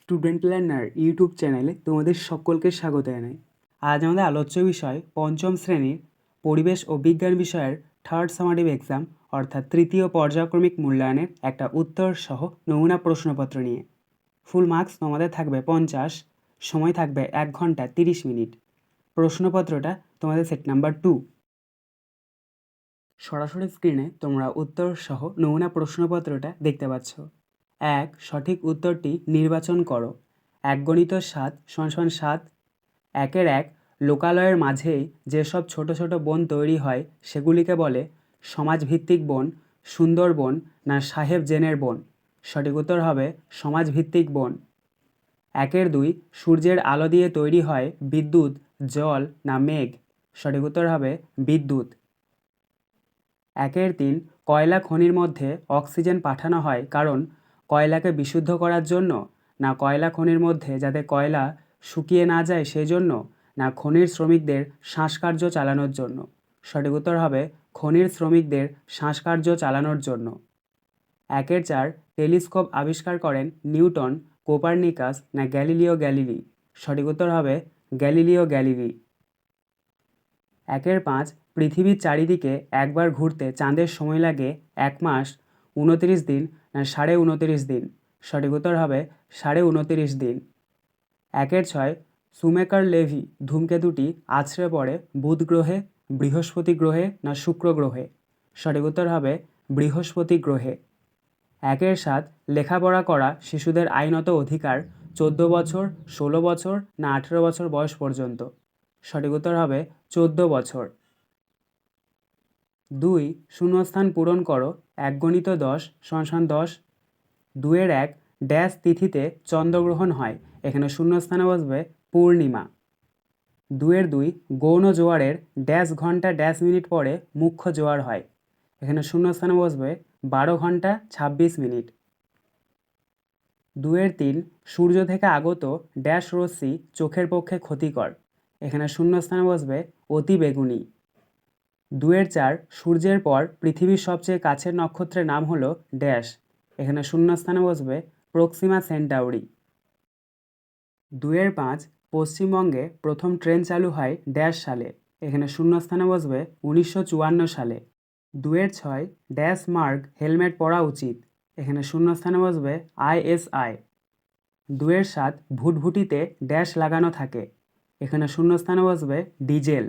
Student learner YouTube চ্যানেলে তোমাদের সকলকে স্বাগত জানাই। আজ আমাদের আলোচ্য বিষয় পঞ্চম শ্রেণীর পরিবেশ ও বিজ্ঞান বিষয়ের থার্ড সামারিভ এক্সাম অর্থাৎ তৃতীয় পর্যায়ক্রমিক মূল্যায়নের একটা উত্তর সহ নমুনা প্রশ্নপত্র নিয়ে। ফুল মার্কস তোমাদের থাকবে 50, সময় থাকবে 1 ঘন্টা 30 মিনিট। প্রশ্নপত্রটা তোমাদের সেট নাম্বার 2। সরাসরি স্ক্রিনে তোমরা উত্তর সহ নমুনা প্রশ্নপত্রটা দেখতে পাচ্ছ। 1. সঠিক উত্তরটি নির্বাচন করো। 1 × 7 = 7। 1-1 লোকালয়ের মাঝেই যেসব ছোট ছোট বন তৈরি হয় সেগুলিকে বলে সমাজভিত্তিক বন, সুন্দরবন না সাহেব জেনের বন। সঠিক উত্তর হবে সমাজভিত্তিক বন। 1-2 সূর্যের আলো দিয়ে তৈরি হয় বিদ্যুৎ, জল না মেঘ। সঠিক উত্তর হবে বিদ্যুৎ। 1-3 কয়লা খনির মধ্যে অক্সিজেন পাঠানো হয় কারণ কয়লাকে বিশুদ্ধ করার জন্য, না কয়লা খনির মধ্যে যাতে কয়লা শুকিয়ে না যায় সেই জন্য, না খনির শ্রমিকদের শ্বাসকার্য চালানোর জন্য। সঠিক উত্তর হবে খনির শ্রমিকদের শ্বাসকার্য চালানোর জন্য। 1-4 টেলিস্কোপ আবিষ্কার করেন নিউটন, কোপারনিকাস না গ্যালিলিও গ্যালিলি। সঠিক উত্তর হবে গ্যালিলিও গ্যালিলি। 1-5 পৃথিবীর চারিদিকে একবার ঘুরতে চাঁদের সময় লাগে 1 মাস 29 দিন না 29.5 দিন। সঠিক উত্তর হবে 29.5 দিন। 1-6 শুমেকার লেভি ধূমকেতুটি আছড়ে পড়ে বুধ গ্রহে, বৃহস্পতি গ্রহে না শুক্র গ্রহে। সঠিক উত্তর হবে বৃহস্পতি গ্রহে। 1-7 লেখাপড়া করা শিশুদের আইনত অধিকার 14 বছর, 16 বছর না 18 বছর বয়স পর্যন্ত। সঠিক উত্তর হবে 14 বছর। 2 শূন্যস্থান পূরণ করো। 1 × 10 = 10। 2-1 ড্যাশ তিথিতে চন্দ্রগ্রহণ হয়, এখানে শূন্যস্থানে বসবে পূর্ণিমা। 2-2 গৌণ জোয়ারের ড্যাশ ঘন্টা ড্যাশ মিনিট পরে মুখ্য জোয়ার হয়, এখানে শূন্যস্থানে বসবে 12 ঘন্টা 26 মিনিট। 2-3 সূর্য থেকে আগত ড্যাশ রশ্মি চোখের পক্ষে ক্ষতিকর, এখানে শূন্যস্থানে বসবে অতি বেগুনি। 2-4 সূর্যের পর পৃথিবীর সবচেয়ে কাছের নক্ষত্রের নাম হলো ড্যাশ, এখানে শূন্যস্থানে বসবে প্রক্সিমা সেন্টাউরি। 2-5 পশ্চিমবঙ্গে প্রথম ট্রেন চালু হয় ড্যাশ সালে, এখানে শূন্যস্থানে বসবে 1954 সালে। 2-6 ড্যাশ মার্ক হেলমেট পরা উচিত, এখানে শূন্যস্থানে বসবে ISI। 2-7 ভুটভুটিতে ড্যাশ লাগানো থাকে, এখানে শূন্যস্থানে বসবে ডিজেল।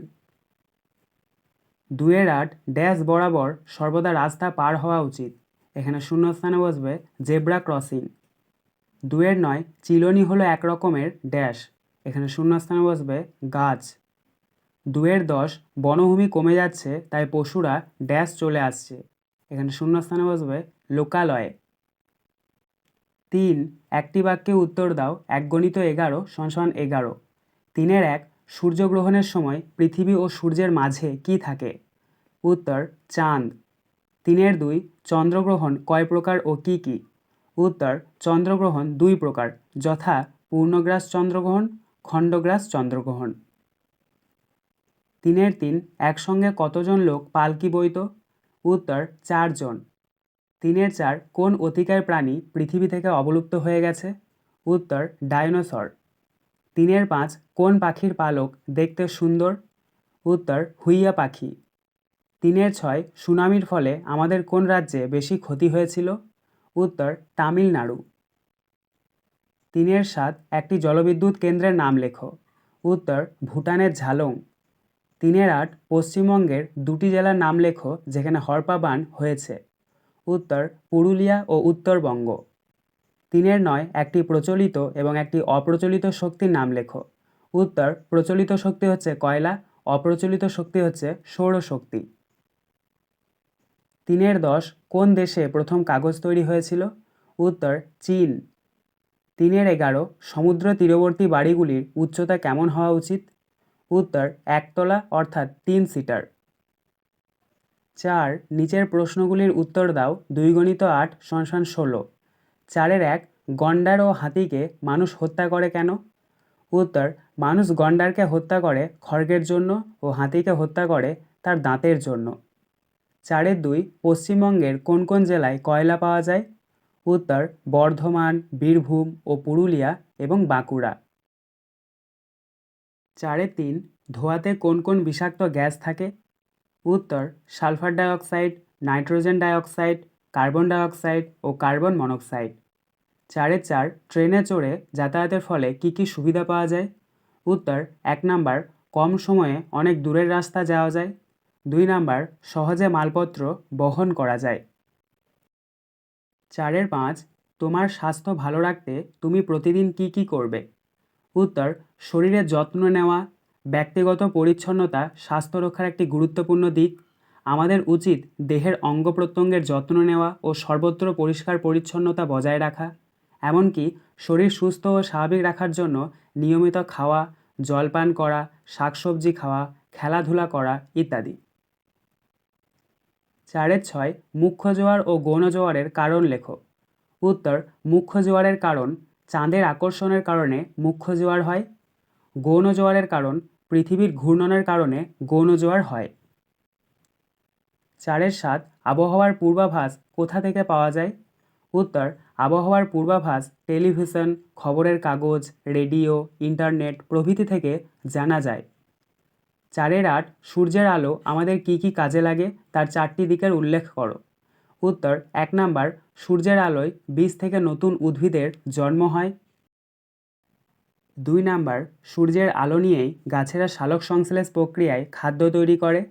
2-8 ড্যাশ বরাবর সর্বদা রাস্তা পার হওয়া উচিত, এখানে শূন্যস্থানে বসবে জেব্রা ক্রসিং। 2-9 চিলনি হলো এক রকমের ড্যাশ, এখানে শূন্যস্থানে বসবে গাছ। 2-10 বনভূমি কমে যাচ্ছে তাই পশুরা ড্যাশ চলে আসছে, এখানে শূন্যস্থানে বসবে লোকালয়ে। 3 একটি বাক্যে উত্তর দাও। 1 × 11 = 11। 3-1 সূর্যগ্রহণের সময় পৃথিবী ও সূর্যের মাঝে কি থাকে? উত্তর চাঁদ। 3-2 চন্দ্রগ্রহণ কয় প্রকার ও কি কি? উত্তর চন্দ্রগ্রহণ 2 প্রকার, যথা পূর্ণগ্রাস চন্দ্রগ্রহণ, খণ্ডগ্রাস চন্দ্রগ্রহণ। 3-3 একসঙ্গে কতজন লোক পালকি বইত? উত্তর 4 জন। 3-4 কোন অতিকায় প্রাণী পৃথিবী থেকে অবলুপ্ত হয়ে গেছে? উত্তর ডাইনোসর। 3-5 কোন পাখির পালক দেখতে সুন্দর? উত্তর হুইয়া পাখি। 3-6 সুনামির ফলে আমাদের কোন রাজ্যে বেশি ক্ষতি হয়েছিল? উত্তর তামিলনাড়ু। 3-7 একটি জলবিদ্যুৎ কেন্দ্রের নাম লেখো। উত্তর ভুটানের ঝালং। 3-8 পশ্চিমবঙ্গের 2টি জেলার নাম লেখো যেখানে হরপা বান হয়েছে। উত্তর পুরুলিয়া ও উত্তরবঙ্গ। 3-9 একটি প্রচলিত এবং একটি অপ্রচলিত শক্তির নাম লেখো। উত্তর প্রচলিত শক্তি হচ্ছে কয়লা, অপ্রচলিত শক্তি হচ্ছে সৌরশক্তি। 3-10 কোন দেশে প্রথম কাগজ তৈরি হয়েছিল? উত্তর চীন। 3-11 সমুদ্র তীরবর্তী বাড়িগুলির উচ্চতা কেমন হওয়া উচিত? উত্তর একতলা অর্থাৎ 3 সিটার। 4 নিচের প্রশ্নগুলির উত্তর দাও। 2 × 8 = 16। 4-1 গন্ডার ও হাতিকে মানুষ হত্যা করে কেন? উত্তর মানুষ গন্ডারকে হত্যা করে খড়গের জন্য ও হাতিকে হত্যা করে তার দাঁতের জন্য। 4-2 পশ্চিমবঙ্গের কোন কোন জেলায় কয়লা পাওয়া যায়? উত্তর বর্ধমান, বীরভূম ও পুরুলিয়া এবং বাঁকুড়া। 4-3 ধোঁয়াতে কোন কোন বিষাক্ত গ্যাস থাকে? উত্তর sulphur dioxide, nitrogen dioxide, carbon dioxide ও কার্বন মনোক্সাইড। 4-4 ট্রেনে চড়ে যাতায়াতের ফলে কী কী সুবিধা পাওয়া যায়? উত্তর 1 নাম্বার কম সময়ে অনেক দূরের রাস্তা যাওয়া যায়। 2 নাম্বার সহজে মালপত্র বহন করা যায়। 4-5 তোমার স্বাস্থ্য ভালো রাখতে তুমি প্রতিদিন কী কী করবে? উত্তর শরীরের যত্ন নেওয়া। ব্যক্তিগত পরিচ্ছন্নতা স্বাস্থ্য রক্ষার একটি গুরুত্বপূর্ণ দিক। আমাদের উচিত দেহের অঙ্গ প্রত্যঙ্গের যত্ন নেওয়া ও সর্বত্র পরিষ্কার পরিচ্ছন্নতা বজায় রাখা। এমনকি শরীর সুস্থ ও স্বাভাবিক রাখার জন্য নিয়মিত খাওয়া, জলপান করা, শাকসবজি খাওয়া, খেলাধুলা করা ইত্যাদি। 4-6 মুখ্য জোয়ার ও গৌণ জোয়ারের কারণ লেখো। উত্তর মুখ্য জোয়ারের কারণ চাঁদের আকর্ষণের কারণে মুখ্য জোয়ার হয়। গৌণ জোয়ারের কারণ পৃথিবীর ঘূর্ণনের কারণে গৌণ জোয়ার হয়। 4-7 আবহাওয়ার পূর্বাভাস কোথা থেকে পাওয়া যায়? উত্তর আবহাওয়ার পূর্বাভাস টেলিভিশন, খবরের কাগজ, রেডিও, ইন্টারনেট প্রভৃতি থেকে জানা যায়। 4-8 সূর্যের আলো আমাদের কী কী কাজে লাগে তার 4টি দিকের উল্লেখ করো। উত্তর 1 নাম্বার সূর্যের আলোয় বীজ থেকে নতুন উদ্ভিদের জন্ম হয়। 2 নাম্বার সূর্যের আলো নিয়েই গাছেরা সালোক সংশ্লেষ প্রক্রিয়ায় খাদ্য তৈরি করে।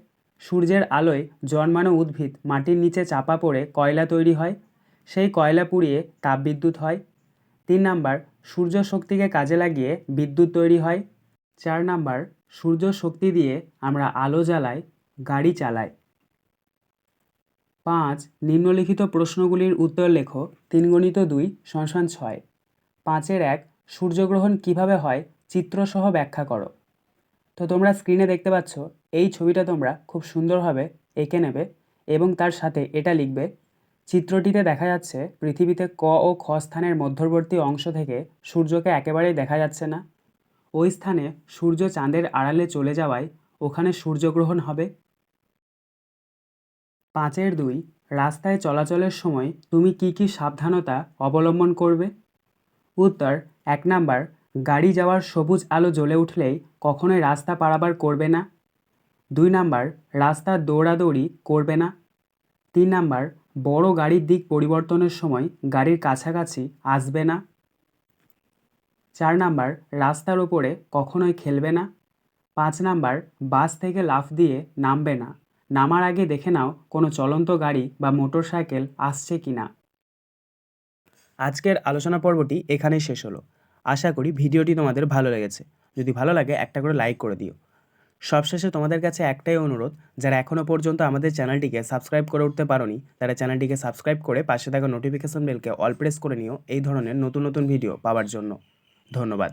সূর্যের আলোয় জন্মানো উদ্ভিদ মাটির নিচে চাপা পড়ে কয়লা তৈরি হয়। সেই কয়লা পুড়িয়ে তাপবিদ্যুৎ হয়। 3 নাম্বার সূর্য শক্তিকে কাজে লাগিয়ে বিদ্যুৎ তৈরি হয়। 4 নাম্বার সূর্য শক্তি দিয়ে আমরা আলো জ্বালাই, গাড়ি চালাই। 5 নিম্নলিখিত প্রশ্নগুলির উত্তর লেখো। 3 × 2 = 6। 5-1 সূর্যগ্রহণ কিভাবে হয় চিত্রসহ ব্যাখ্যা করো। তো তোমরা স্ক্রিনে দেখতে পাচ্ছ এই ছবিটা তোমরা খুব সুন্দরভাবে এঁকে নেবে এবং তার সাথে এটা লিখবে। চিত্রটিতে দেখা যাচ্ছে পৃথিবীতে ক ও খ স্থানের মধ্যবর্তী অংশ থেকে সূর্যকে একেবারেই দেখা যাচ্ছে না। ওই স্থানে সূর্য চাঁদের আড়ালে চলে যাওয়ায় ওখানে সূর্যগ্রহণ হবে। 5-2 রাস্তায় চলাচলের সময় তুমি কী কী সাবধানতা অবলম্বন করবে? উত্তর 1 নাম্বার গাড়ি যাওয়ার সবুজ আলো জ্বলে উঠলেই কখনোই রাস্তা পারাপার করবে না। 2 নাম্বার রাস্তার দৌড়াদৌড়ি করবে না। 3 নাম্বার বড় গাড়ির দিক পরিবর্তনের সময় গাড়ির কাছাকাছি আসবে না। 4 নাম্বার রাস্তার ওপরে কখনোই খেলবে না। 5 নাম্বার বাস থেকে লাফ দিয়ে নামবে না। নামার আগে দেখে নাও কোনো চলন্ত গাড়ি বা মোটর সাইকেল আসছে কি না। আজকের আলোচনা পর্বটি এখানেই শেষ হলো। আশা করি ভিডিওটি তোমাদের ভালো লেগেছে। যদি ভালো লাগে একটা করে লাইক করে দিও। সবশেষে তোমাদের কাছে একটাই অনুরোধ, যারা এখনও পর্যন্ত আমাদের চ্যানেলটিকে সাবস্ক্রাইব করে উঠতে পারোনি তারা চ্যানেলটিকে সাবস্ক্রাইব করে পাশে থাকা নোটিফিকেশন বেলকে অল প্রেস করে নিও এই ধরনের নতুন নতুন ভিডিও পাওয়ার জন্য। ধন্যবাদ।